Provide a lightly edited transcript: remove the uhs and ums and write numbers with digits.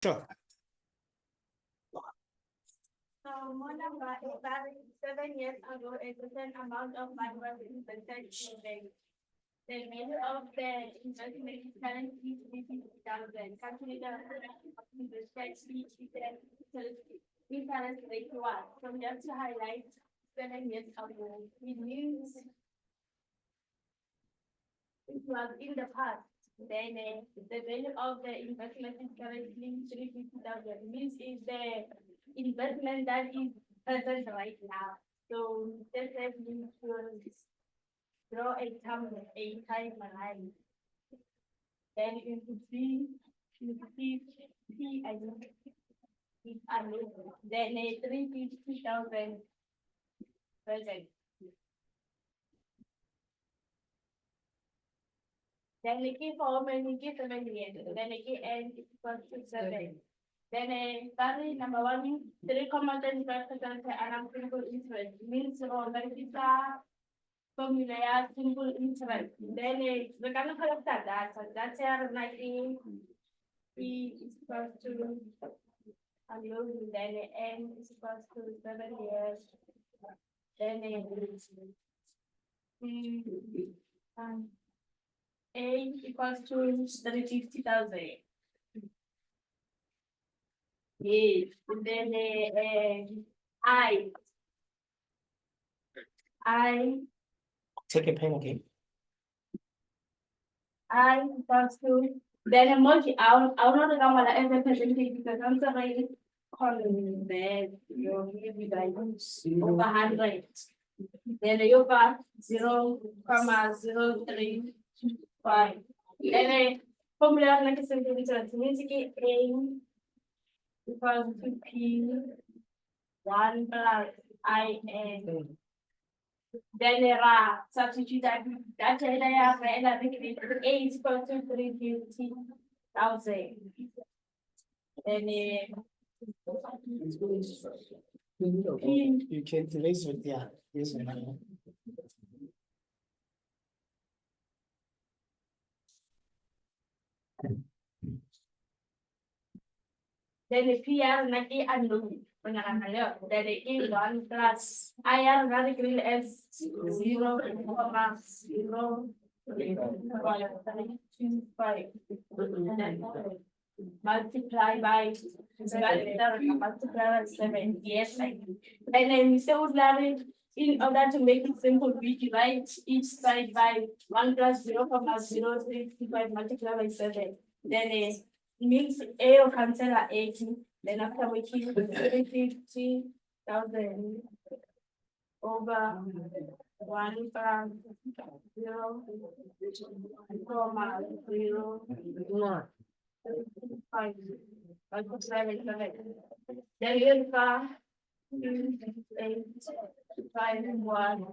Sure. So, one number is that 7 years ago, a certain amount of money was invested in the value of the investment is currently 350,000. Calculate the spreadsheet interest rate one. So just to highlight 7 years ago, it means it was in the past. Then the value of the investment is currently 350,000. Means is the investment that is present right now. So this means to draw a timeline. Then you could see P I think it's unknown. Then a 350,000 present. Then the key form and the key 7 years. Then the key end is equal to 7. Then a value number 1, 3.25% and simple interest means that formula simple interest. Then the kind of that's our 19 E is equal to then N is equal to 7 years. Then A equals to 350,000. Yes, then I Take a pen, okay? I equals to then emoji. I'll not come on as a percentage because I'm sorry calling that you're giving like over 100. Then over 0.035. Then formula like a sentence means A equals to P 1 plus IN. Then there are substitute that I have read A is equal to 350,000. Then You can raise it, yeah. Yes, then the PR naki unknown. Then the A1 plus IR radical as 0.025. Multiply by 7. Yes, and then Mr. Woodland, in order to make it simple, we divide each side by 1 plus 0.035 multiplied by 7. Then it means A or cancel 80. Then after we keep 350,000 over 1 plus 0.0 5. Then you have 8, 5, 1.